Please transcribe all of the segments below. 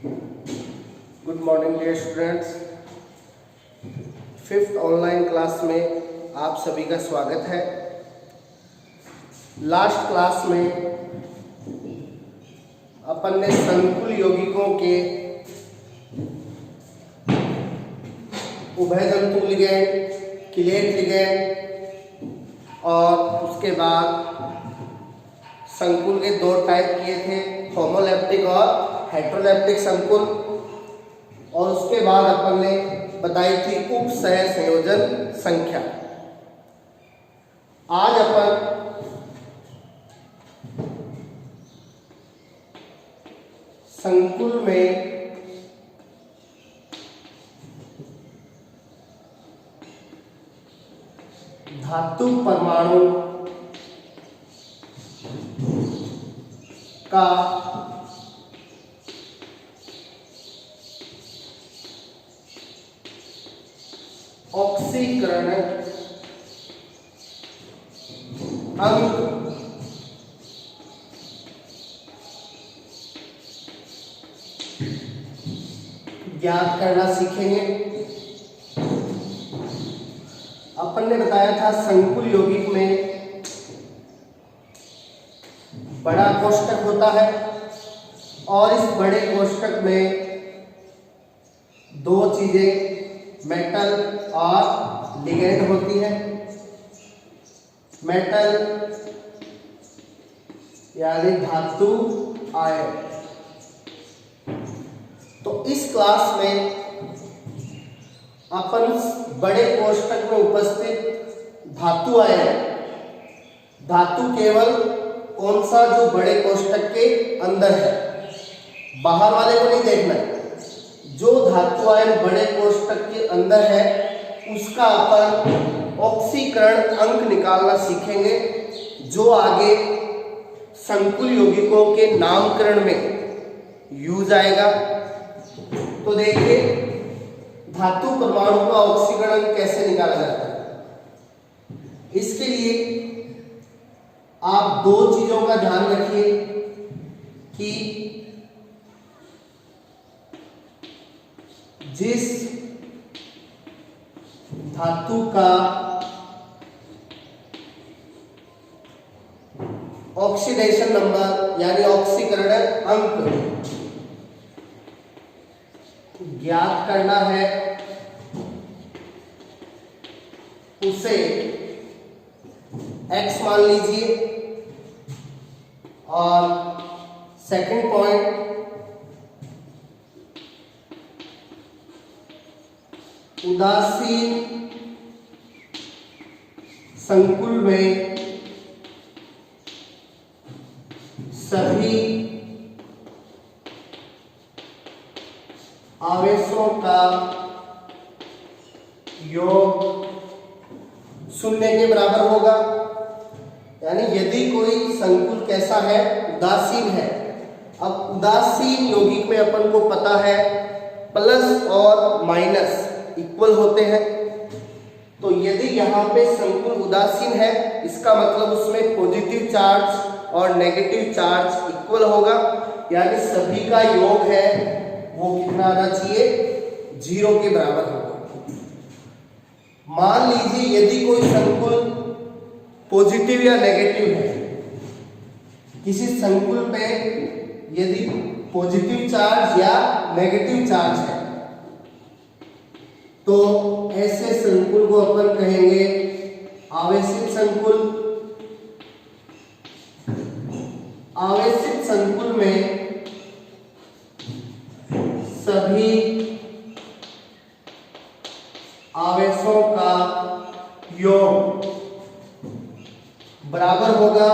Good morning dear students. Fifth online class में आप सभी का स्वागत है। लास्ट क्लास में अपन ने संकुल यौगिकों के उभयतंतु लिगैंड, किलेट लिगैंड और उसके बाद संकुल के दो टाइप किए थे, होमोलैप्टिक और हेटेरोलैप्टिक संकुल। और उसके बाद अपन ने बताई थी उप सह संयोजन संख्या। आज अपन संकुल में धातु परमाणु का ऑक्सीकरण अंक ज्ञात करना सीखेंगे। अपन ने बताया था संकुल यौगिक में बड़ा कोष्ठक होता है और इस बड़े कोष्ठक में दो चीजें मेटल और लिगैंड होती है। मेटल यानी धातु आयन। तो इस क्लास में अपन बड़े कोष्ठक में उपस्थित धातु आयन, धातु केवल कौन सा जो बड़े कोष्ठक के अंदर है, बाहर वाले को नहीं देखना है। जो धातु आयन बड़े कोष्ठक के अंदर है उसका अपन ऑक्सीकरण अंक निकालना सीखेंगे, जो आगे संकुल यौगिकों के नामकरण में यूज आएगा। तो देखिए धातु परमाणु का ऑक्सीकरण अंक कैसे निकाला जाता है। इसके लिए आप दो चीजों का ध्यान रखिए कि जिस धातु का ऑक्सीडेशन नंबर यानी ऑक्सीकरण अंक ज्ञात करना है, उसे x मान लीजिए। और सेकंड पॉइंट, उदासीन संकुल में सभी आवेशों का योग शून्य के बराबर होगा। यानी यदि कोई संकुल कैसा है, उदासीन है। अब उदासीन यौगिक में अपन को पता है प्लस और माइनस इक्वल होते हैं। तो यदि यहाँ पे संकुल उदासीन है, इसका मतलब उसमें पॉजिटिव चार्ज और नेगेटिव चार्ज इक्वल होगा। यानी सभी का योग है वो कितना आना चाहिए, 0 के बराबर होगा। मान लीजिए यदि कोई संकुल पॉजिटिव या नेगेटिव है, किसी संकुल पे यदि पॉजिटिव चार्ज या नेगेटिव चार्ज है, तो ऐसे संकुल को अपन कहेंगे आवेशित संकुल। आवेशित संकुल में सभी आवेशों का योग बराबर होगा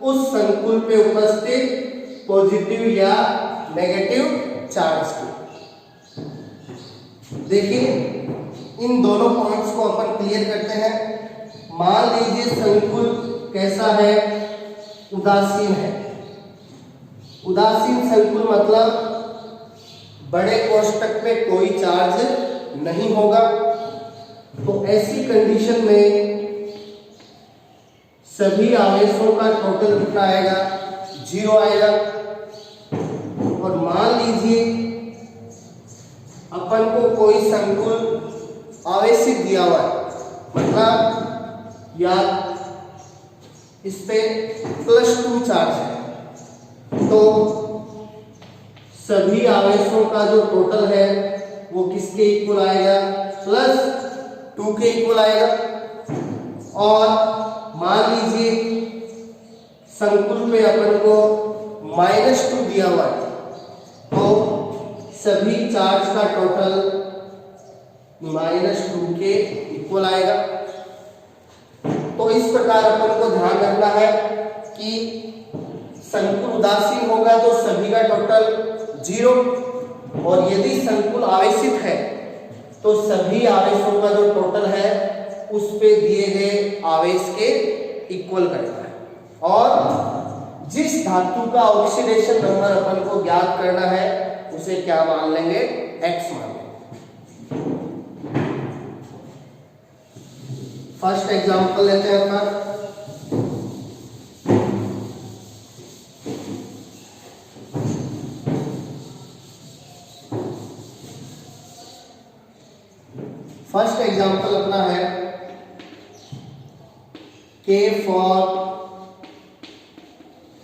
उस संकुल पे उपस्थित पॉजिटिव या नेगेटिव चार्ज के। देखिए इन दोनों पॉइंट्स को अपन क्लियर करते हैं। मान लीजिए संकुल कैसा है, उदासीन है। उदासीन संकुल मतलब बड़े कोष्ठक पे कोई चार्ज नहीं होगा। तो ऐसी कंडीशन में सभी आवेशों का टोटल कितना आएगा, 0 आएगा। और मान लीजिए अपन को कोई संकुल आवेशित दिया हुआ है, मतलब या इस पे +2 चार्ज है, तो सभी आवेशों का जो टोटल है वो किसके इक्वल आएगा, +2 के इक्वल आएगा। और मान लीजिए संकुल पे अपन को -2 दिया हुआ है, तो सभी चार्ज का टोटल -2 के इक्वल आएगा। तो इस प्रकार अपन को ध्यान रखना है कि संकुल उदासीन होगा तो सभी का टोटल 0, और यदि संकुल आवेशित है तो सभी आवेशों का जो टोटल है उस पे दिए गए आवेश के इक्वल करना है। और जिस धातु का ऑक्सीडेशन नंबर अपन को ज्ञात करना है उसे क्या मान लेंगे, x मान लेंगे। फर्स्ट एग्जांपल लेते हैं अपन। फर्स्ट एग्जांपल अपना है K for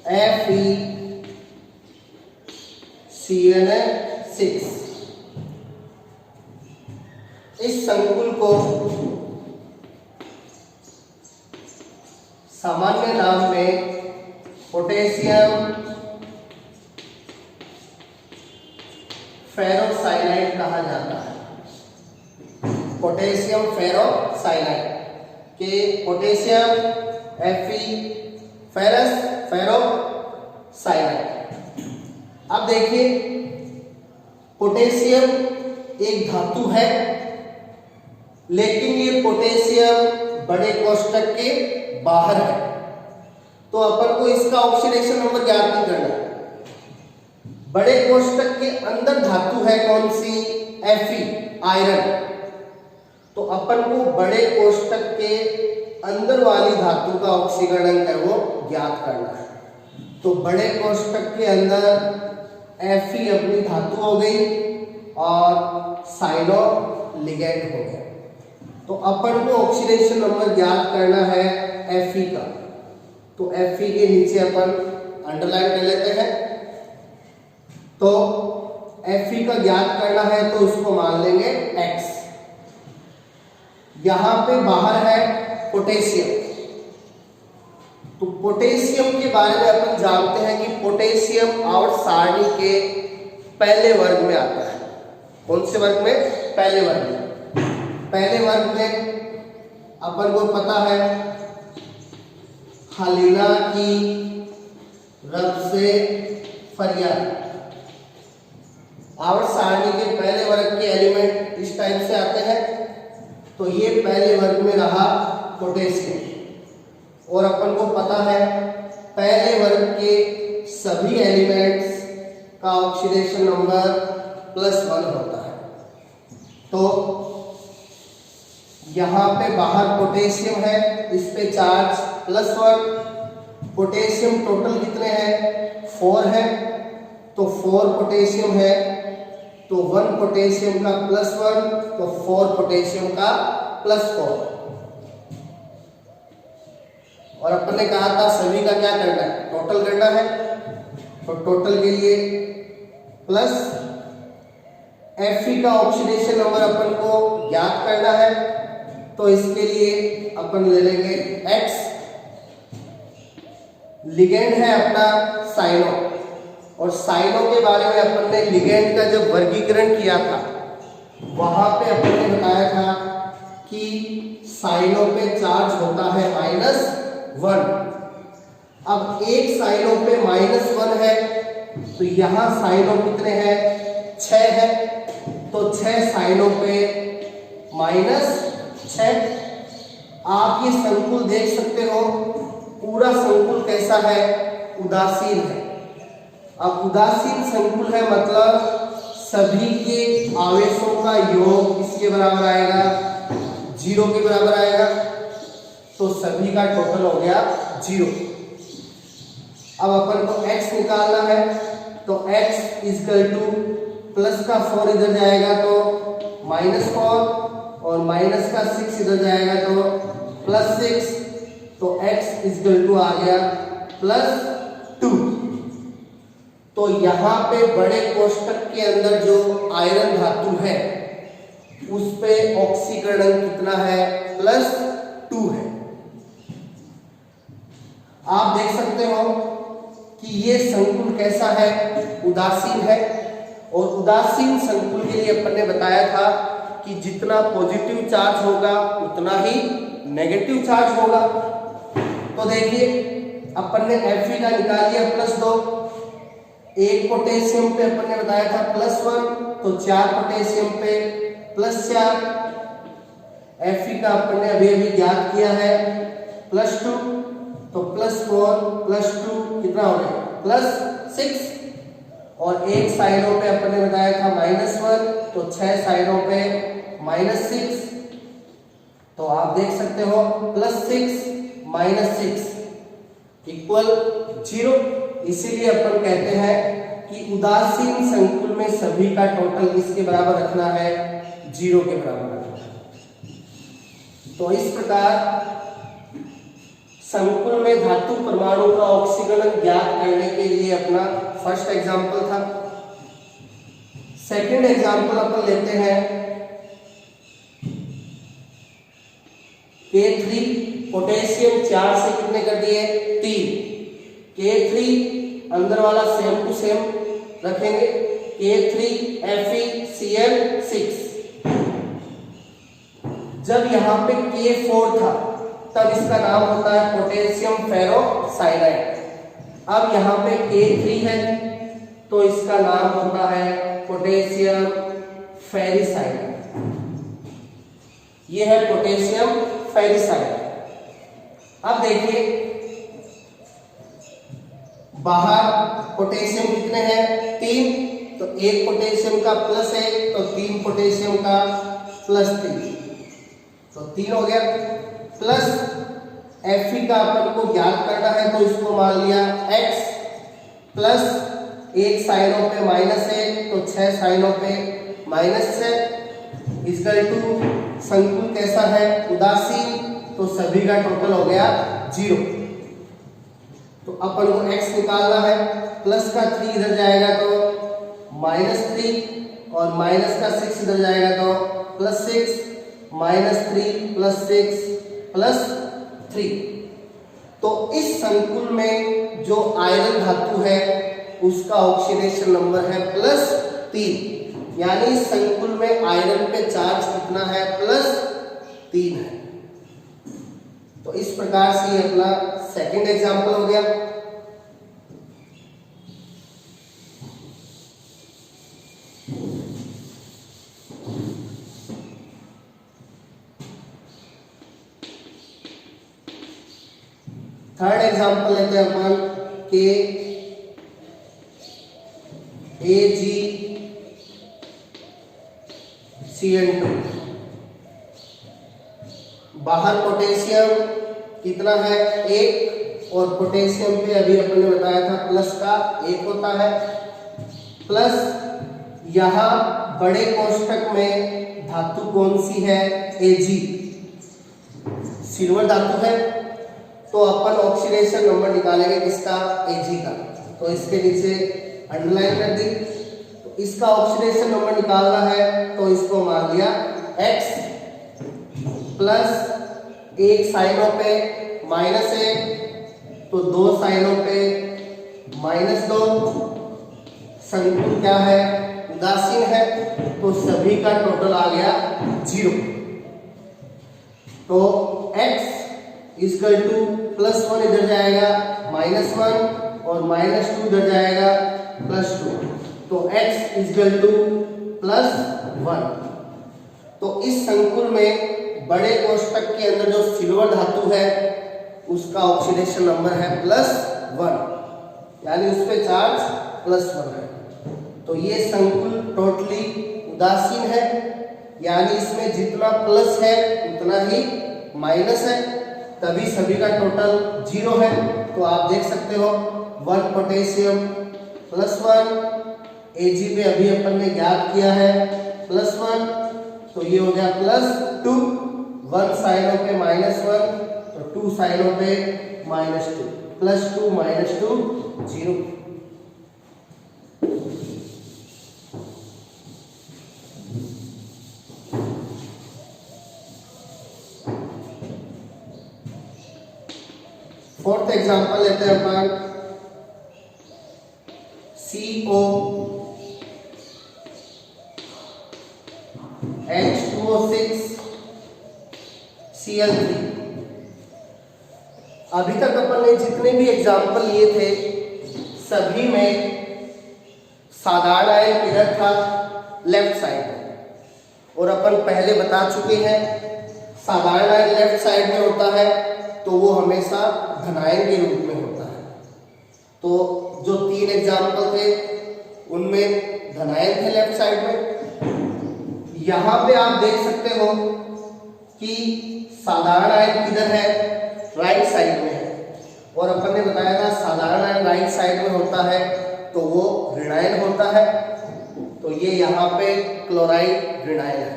FeCN6। इस संकुल को सामान्य नाम में पोटेशियम फेरोसाइनाइड कहा जाता है। पोटेशियम फेरोसाइनाइड के पोटेशियम Fe फेरस फेरोसाइनाइड। अब देखिए पोटेशियम एक धातु है, लेकिन ये पोटेशियम बड़े कोष्ठक के बाहर है, तो अपन को इसका ऑक्सीडेशन नंबर ज्ञात नहीं करना। बड़े कोष्ठक के अंदर धातु है कौन सी, Fe आयरन, तो अपन को बड़े कोष्ठक के अंदर वाली धातु का ऑक्सीकरण है वो ज्ञात करना है। तो बड़े कोष्ठक के अंदर Fe अपनी धातु हो गई और साइनो लिगेंड हो गया, तो अपन को ऑक्सीडेशन नंबर ज्ञात करना है Fe का। तो Fe के नीचे अपन अंडरलाइन कर लेते हैं। तो Fe का ज्ञात करना है तो उसको मान लेंगे x। यहां पे बाहर है पोटेशियम, तो पोटेशियम के बारे में अपन जानते हैं कि पोटेशियम आवर्त सारणी के पहले वर्ग में आता है। कौन से वर्ग में, पहले वर्ग में। पहले वर्ग में अपन को पता है हालिना की रब से फरियाद। आवर्त सारणी के पहले वर्ग के एलिमेंट इस टाइप से आते हैं, तो ये पहले वर्ग में रहा पोटेशियम। और अपन को पता है पहले वर्ग के सभी एलिमेंट्स का ऑक्सीडेशन नंबर +1 होता है। तो यहाँ पे बाहर पोटेशियम है, इस पे चार्ज +1। पोटेशियम टोटल कितने हैं, 4 है, तो 4 पोटेशियम है, तो 1 पोटेशियम का +1, तो 4 पोटेशियम का +4। और अपन ने कहा था सभी का क्या करना है, टोटल करना है। तो टोटल के लिए प्लस Fe का ऑक्सीडेशन नंबर अपन को ज्ञात करना है, तो इसके लिए अपन ले लेंगे x। लिगेंड है अपना साइनो, और साइनो के बारे में अपन ने लिगेंड का जब वर्गीकरण किया था वहां पे अपन ने बताया था कि साइनो पे चार्ज होता है -1। अब एक साइनो पे -1 है, तो यहां साइनो कितने हैं, 6 है, तो 6 साइनो पे -6। आप ये संकुल देख सकते हो, पूरा संकुल कैसा है, उदासीन है। अब उदासीन संकुल है मतलब सभी के आवेशों का योग किसके बराबर आएगा, 0 के बराबर आएगा, तो सभी का टोटल हो गया 0। अब अपन को x निकालना है, तो x इजकल टू प्लस का 4 इधर जाएगा तो -4 और माइनस का 6 इधर जाएगा तो +6, तो x इजकल टू आ गया +2। तो यहाँ पे बड़े कोष्टक के अंदर जो आयरन धातु है उस पे ऑक्सीकरण कितना है, +2 है। आप देख सकते हो कि ये संकुल कैसा है, उदासीन है। और उदासीन संकुल के लिए अपन ने बताया था कि जितना पॉजिटिव चार्ज होगा उतना ही नेगेटिव चार्ज होगा। तो देखिए अपन ने Fe का निकाल लिया +2, एक पोटेशियम पे अपन ने बताया था +1, तो 4 पोटेशियम पे +4, Fe का अपन ने अभी ज्ञात किया है +2, तो +4 +2 कितना हो गया +6, और एक साइडों पे अपन ने बताया था -1, तो 6 साइडों पे -6, तो आप देख सकते हो +6 -6 = 0। इसीलिए अपन कहते हैं कि उदासीन संकुल में सभी का टोटल किसके बराबर रखना है, 0 के बराबर रखना है। तो इस प्रकार संकुल में धातु परमाणु का ऑक्सीकरण ज्ञात करने के लिए अपना फर्स्ट एग्जांपल था। सेकंड एग्जांपल अपन लेते हैं K3, पोटेशियम 4 से कितने कर दिए, 3, K3 अंदर वाला सेम टू सेम रखेंगे, K3FeCl6। जब यहाँ पे K4 था तब इसका नाम होता है पोटेशियम फेरोसाइनाइड। अब यहाँ पे K3 है तो इसका नाम होता है पोटेशियम फेरिसाइनाइड। ये है पोटेशियम फेरिसाइनाइड। अब देखिए बाहर पोटेशियम कितने हैं, 3, तो एक पोटेशियम का +1 तो 3 पोटेशियम का +3, तो 3 हो गया। प्लस Fe का अपन को ज्ञात करना है तो इसको मान लिया x, प्लस एक साइनों पे -1 तो 6 साइनों पे -6 इक्वल टू संकुल कैसा है, उदासीन, तो सभी का टोटल हो गया 0। तो अपन को x निकालना है, प्लस का 3 इधर जाएगा तो -3 और माइनस का 6 इधर जाएगा तो +6, -3 +6 +3। तो इस संकुल में जो आयरन धातु है उसका ऑक्सीडेशन नंबर है +3, यानी इस संकुल में आयरन पे चार्ज कितना है, +3 है। तो इस प्रकार से ये अपना सेकंड एग्जांपल हो गया। थर्ड एग्जांपल लेते हैं अपन के AgCl2। बाहर पोटेशियम कितना है, 1, और पोटेशियम पे अभी अपन ने बताया था प्लस का 1 होता है। प्लस यहाँ बड़े कोष्टक में धातु कौन सी है, Ag, सिल्वर धातु है। तो अपन ऑक्सीडेशन नंबर निकालेंगे किसका, Ag का, तो इसके नीचे अंडरलाइन कर दी। तो इसका ऑक्सीडेशन नंबर निकालना है तो इसको मान लिया x, प्लस एक साइनों पे -1 तो 2 साइनों पे -2, संकुल क्या है, उदासीन है, तो सभी का टोटल आ गया 0। तो x इक्वल टू +1 इधर जाएगा -1 और -2 इधर जाएगा +2, तो x इक्वल टू +1। तो इस संकुल में बड़े कोष्टक के अंदर जो सिल्वर धातु है उसका ऑक्सीडेशन नंबर है +1, यानी उस पे चार्ज +1 है। तो ये संकुल टोटली उदासीन है, यानी इसमें जितना प्लस है उतना ही माइनस है, तभी सभी का टोटल 0 है। तो आप देख सकते हो 1 पोटेशियम +1, Ag पे अभी अपन ने ज्ञात किया है +1, तो ये हो गया +2, 1 साइनों पे -1 तो 2 साइनों पे -2, +2 -2 0। फोर्थ एग्जांपल लेते हैं अपन, CO H2O6 Cl3। अभी तक अपन ने जितने भी एग्जाम्पल लिए थे सभी में साधारण आयन किधर था, लेफ्ट साइड में, और अपन पहले बता चुके हैं साधारण आयन लेफ्ट साइड में होता है तो वो हमेशा धनायन के रूप में होता है। तो जो 3 एग्जाम्पल थे उनमें धनायन थे लेफ्ट साइड में। यहां पे आप देख सकते हो कि साधारण आयन किधर है, राइट साइड में है, और अपन ने बताया था साधारण आयन राइट साइड में होता है तो वो ऋणायन होता है। तो ये यहाँ पे क्लोराइड ऋणायन है।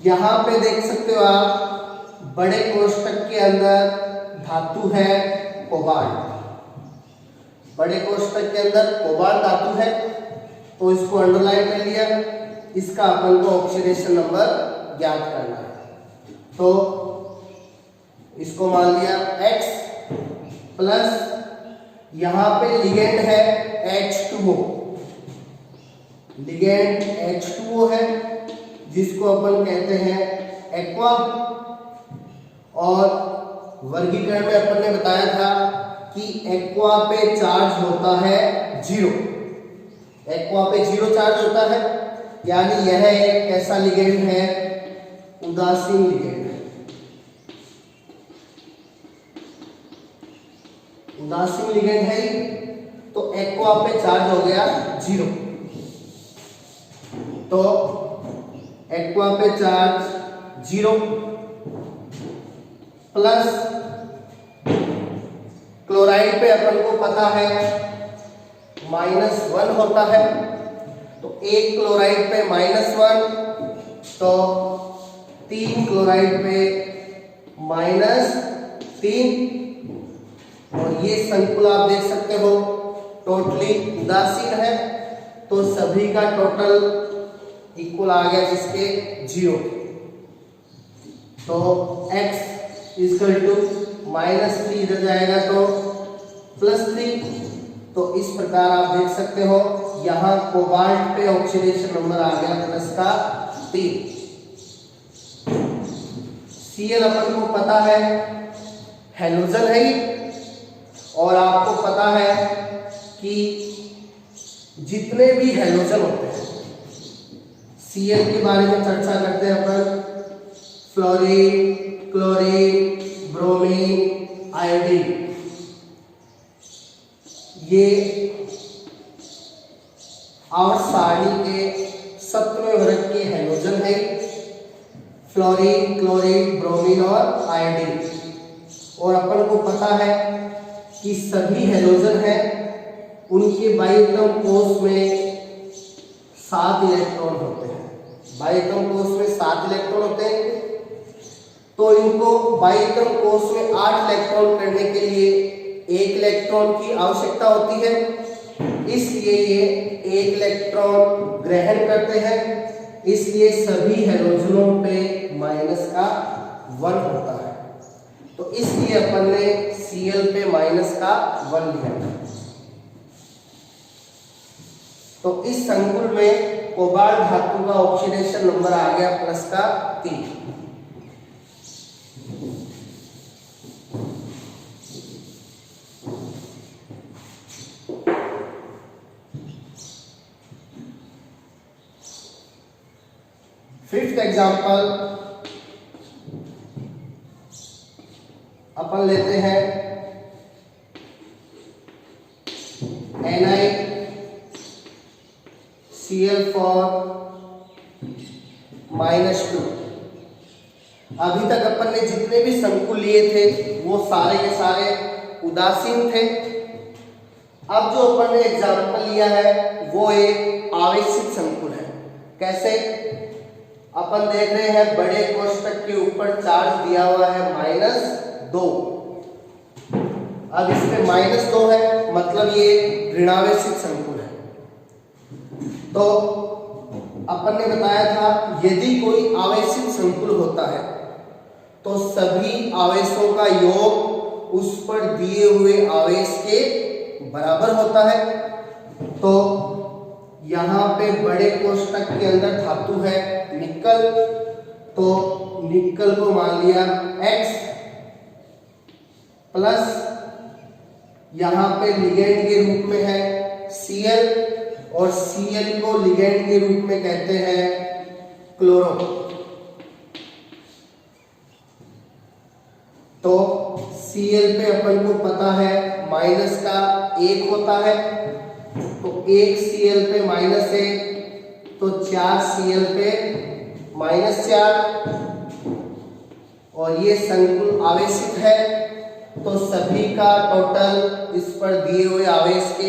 यहाँ पे देख सकते हो आप बड़े कोष्ठक के अंदर धातु है कोबाल्ट, बड़े कोष्ठक के अंदर कोबाल्ट धातु है तो इसको अंडरलाइन कर लिया। इसका अपन को ऑक्सीडेशन नंबर ज्ञात करना है तो इसको मान लिया X प्लस यहाँ पे लिगेंड है H2O, लिगेंड H2O है जिसको अपन कहते हैं एक्वा, और वर्गीकरण में अपन ने बताया था कि एक्वा पे चार्ज होता है 0, एक्वा पे 0 चार्ज होता है, यानी यह एक कैसा लिगेंड है, उदासीन लिगेंड है। उदासीन लिगेंड है तो एक्वा पे चार्ज हो गया 0, तो एक्वा पे चार्ज 0 प्लस क्लोराइड पे अपन को पता है -1 होता है, तो एक क्लोराइड पे -1 तो 3 क्लोराइड पे -3, और ये संकुल आप देख सकते हो टोटली उदासीन है तो सभी का टोटल इक्वल आ गया जिसके 0, तो x इक्वल टू -3 इधर जाएगा तो +3। तो इस प्रकार आप देख सकते हो यहाँ कोबाल्ट पे ऑक्सीडेशन नंबर आ गया +3। Cl अपन को पता है हैलोजन है और आपको पता है कि जितने भी हैलोजन होते हैं Cl के बारे में चर्चा करते हैं अपन, फ्लोरीन, क्लोरीन, ब्रोमीन, आयोडीन, ये आवर्त सारणी के 7वें वर्ग के हैलोजन है, फ्लोरीन, क्लोरीन, ब्रोमीन और आयोडीन। और अपन को पता है कि सभी हैलोजन हैं उनके बाइएटम कोष में 7 इलेक्ट्रॉन होते हैं, बाइएटम कोष में 7 इलेक्ट्रॉन होते हैं, तो इनको बाइएटम कोष में 8 इलेक्ट्रॉन करने के लिए 1 इलेक्ट्रॉन की आवश्यकता होती है, इसलिए ये 1 इलेक्ट्रॉन ग्रहण करते हैं, इसलिए सभी हैलोजनों पे -1 होता है, तो इसलिए अपन ने Cl पे -1 लिया। तो इस संकुल में कोबाल्ट धातु का ऑक्सीडेशन नंबर आ गया +3। फिफ्थ एग्जाम्पल अपन लेते हैं NiCl4 -2। अभी तक अपन ने जितने भी संकुल लिए थे वो सारे के सारे उदासीन थे, अब जो अपन ने एग्जाम्पल लिया है वो एक आवेशित संकुल है। कैसे? अपन देख रहे हैं बड़े कोष्टक के ऊपर चार्ज दिया हुआ है -2। अब इस पे -2 है, मतलब ये ऋणावेशित संकुल है। तो अपन ने बताया था यदि कोई आवेशित संकुल होता है तो सभी आवेशों का योग उस पर दिए हुए आवेश के बराबर होता है। तो यहाँ पे बड़े कोष्टक के अंदर धातु है निकल, तो निकल को मान लिया X प्लस यहाँ पे लिगेंड के रूप में है Cl, और Cl को लिगेंड के रूप में कहते हैं क्लोरो। तो Cl पे अपन को पता है माइनस का 1 होता है, तो 1 Cl पे -1, तो 4 Cl पे -4, और ये संकुल आवेशित है तो सभी का टोटल इस पर दिए हुए आवेश के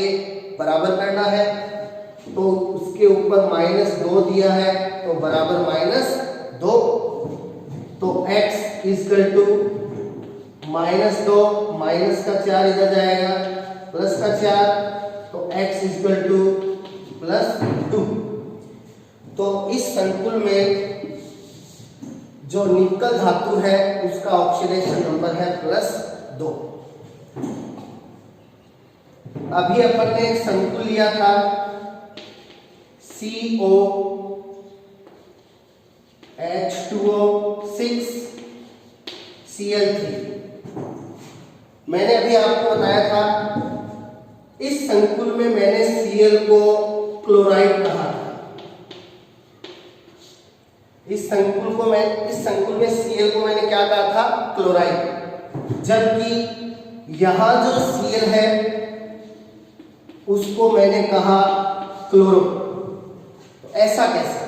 बराबर करना है। तो उसके ऊपर -2 दिया है तो बराबर -2, तो x इक्वल टू -2 माइनस का 4 इधर जाएगा प्लस का 4, तो x इक्वल टू +2। तो इस संकुल में जो निकल धातु है उसका ऑक्सीडेशन नंबर है +2। अभी अपन ने एक संकुल लिया था CO H2O6 Cl3। मैंने अभी आपको बताया था इस संकुल में मैंने Cl को क्लोराइड कहा था। इस संकुल में Cl को मैंने क्या कहा था? क्लोराइड। जबकि यहां जो Cl है उसको मैंने कहा क्लोरो। ऐसा कैसे?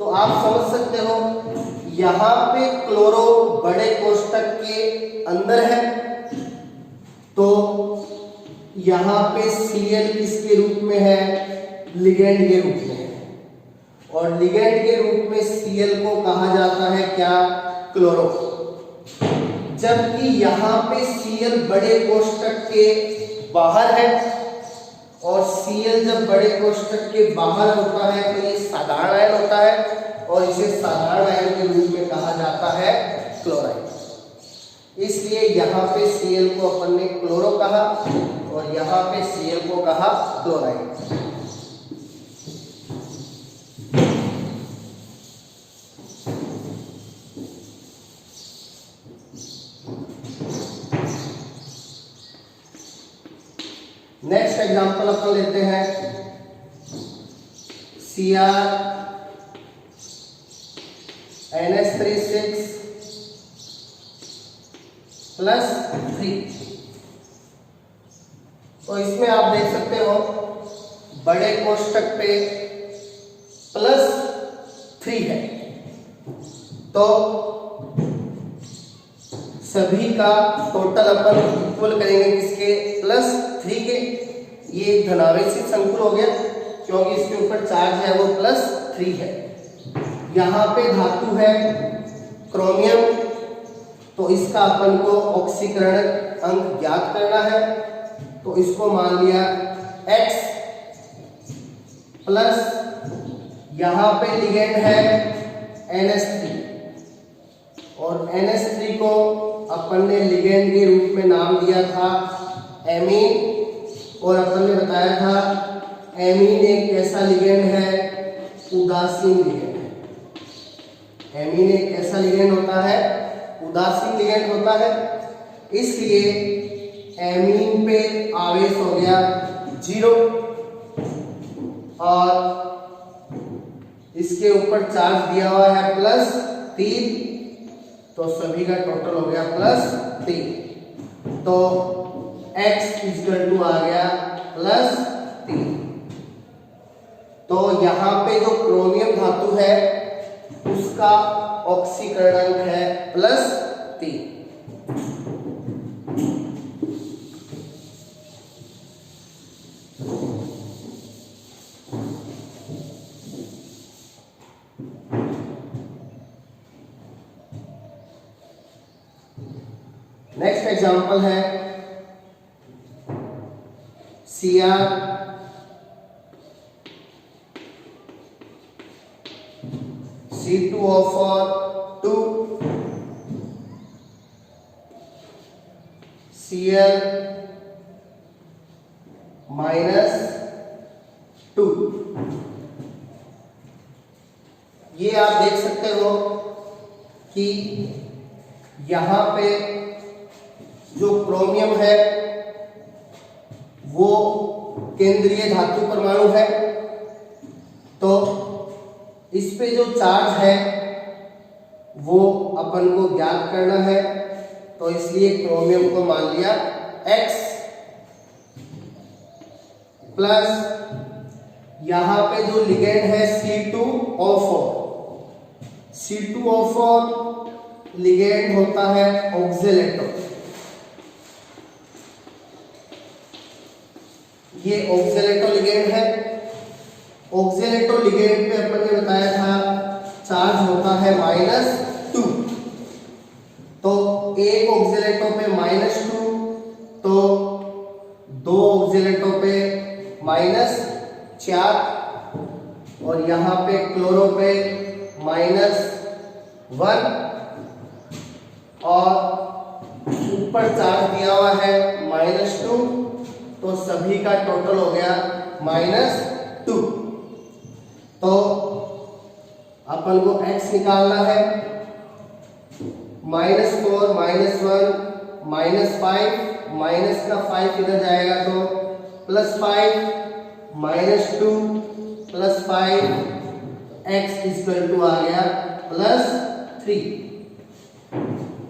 तो आप समझ सकते हो, यहां पे क्लोरो बड़े कोष्टक के अंदर है, तो यहां पे Cl किसके रूप में है? लिगेंड के रूप में है, और लिगेंड के रूप में Cl को कहा जाता है क्या? क्लोरो। जबकि यहाँ पे Cl बड़े कोष्टक के बाहर है, और Cl जब बड़े कोष्टक के बाहर होता है तो ये साधारण आयन होता है, और इसे साधारण आयन के रूप में कहा जाता है क्लोराइड। इसलिए यहाँ पे Cl को अपन ने क्लोरो कहा, और यहाँ पे Cl को कहा क्लोराइड। नेक्स्ट एग्जांपल अपन लेते हैं CrNH36 +3। तो इसमें आप देख सकते हो बड़े कोष्टक पे +3 है, तो सभी का टोटल अपन इक्वल करेंगे किसके? +3 के। ये एक धनावेशित संकुल हो गया क्योंकि इसके ऊपर चार्ज है वो +3 है। यहाँ पे धातु है क्रोमियम, तो इसका अपन को ऑक्सीकरण अंक ज्ञात करना है, तो इसको मान लिया X प्लस यहाँ पे लिगेंड है NH3, और NH3 को अपन ने लिगेंड के रूप में नाम दिया था एमीन, और अपन ने बताया था एमीन एक कैसा लिगेंड है? उदासीन लिगेंड है। एमीन एक कैसा लिगेंड होता है? उदासीन लिगेंड होता है। इसलिए एमीन पे आवेश हो गया 0, और इसके ऊपर चार्ज दिया हुआ है +3, तो सभी का टोटल हो गया +3। तो x इक्वल टू आ गया +3। तो यहाँ पे जो क्रोमियम धातु है उसका ऑक्सीकरण अंक है +3। एग्जाम्पल है Cr C2O4 2 Cl -2। ये आप देख सकते हो कि यहाँ पे जो क्रोमियम है वो केंद्रीय धातु परमाणु है, तो इस पे जो चार्ज है वो अपन को ज्ञात करना है, तो इसलिए क्रोमियम को मान लिया X प्लस यहाँ पे जो लिगेंड है C2O4 लिगेंड होता है ऑक्जेलेटो। ये ऑक्जेलेटो लिगेंड है। ऑक्जेलेटो लिगेंड पे अपन ने बताया था चार्ज होता है -2, तो एक ऑक्जेलेटो पे -2, तो दो ऑक्जेलेटो पे -4, और यहाँ पे क्लोरो पे -1, और ऊपर चार्ज दिया हुआ है -2, तो सभी का टोटल हो गया -2। तो अपन को x निकालना है, -4 -1 -5, माइनस का 5 इधर जाएगा तो +5 -2 +5 x = आ गया +3।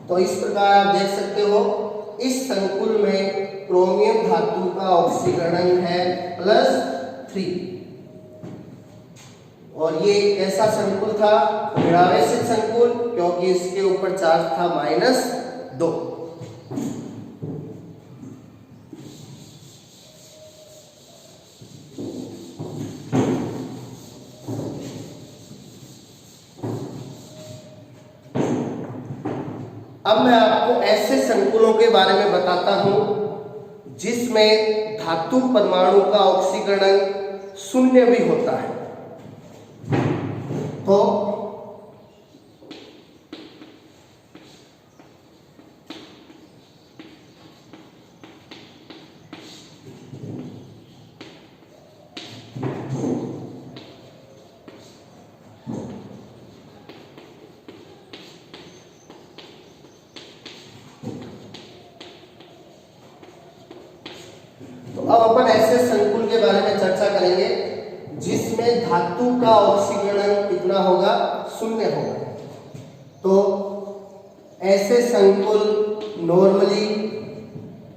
तो इस प्रकार आप देख सकते हो इस संकुल में क्रोमियम धातु का ऑक्सीकरण है +3, और ये कैसा संकुल था? निरावेशित संकुल, क्योंकि इसके ऊपर चार्ज था -2। अब मैं आपको ऐसे संकुलों के बारे में बताता हूं जिसमें धातु परमाणु का ऑक्सीकरण 0 भी होता है। तो अब अपन ऐसे संकुल के बारे में चर्चा करेंगे जिसमें धातु का ऑक्सीकरण कितना होगा? 0 होगा। तो ऐसे संकुल नॉर्मली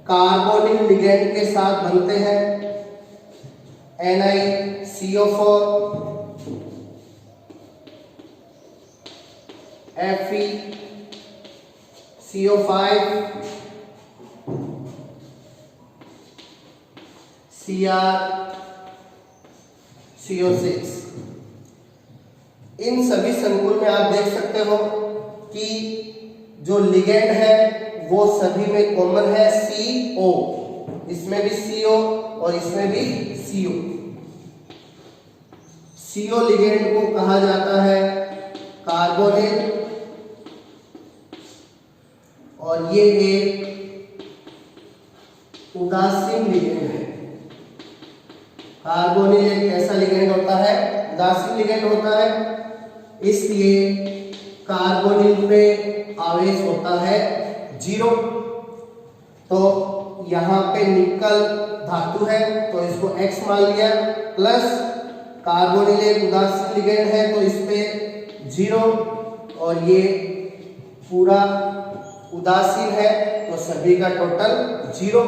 कार्बोनिल लिगेंड के साथ बनते हैं, NiCO4 FeCO5 CrCO6। इन सभी संकुल में आप देख सकते हो कि जो लिगेंड है वो सभी में कॉमन है CO, इसमें भी CO और इसमें भी CO। CO लिगेंड को कहा जाता है कार्बोनिल, और ये एक उदासीन लिगेंड है। कार्बोनिल एक ऐसा लिगेंड होता है, उदासीन लिगेंड होता है, इसलिए कार्बोनिल पे आवेश होता है 0। तो यहाँ पे निकल धातु है तो इसको X मान लिया, प्लस कार्बोनिल एक उदासीन लिगेंड है तो इस पे 0, और ये पूरा उदासीन है तो सभी का टोटल 0,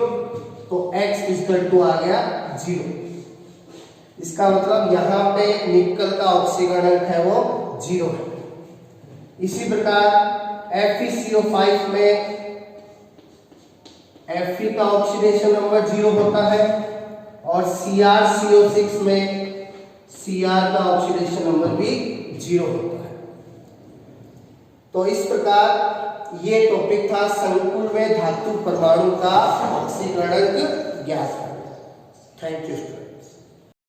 तो X = आ गया 0। इसका मतलब यहाँ पे निकल का ऑक्सीकरण है वो 0 है। इसी प्रकार FeCO5 में Fe का ऑक्सीडेशन नंबर 0 होता है, और CrCO6 में Cr का ऑक्सीडेशन नंबर भी 0 होता है। तो इस प्रकार ये टॉपिक था संकुल में धातु परमाणु का ऑक्सीकरण ज्ञात करना। Thank you student.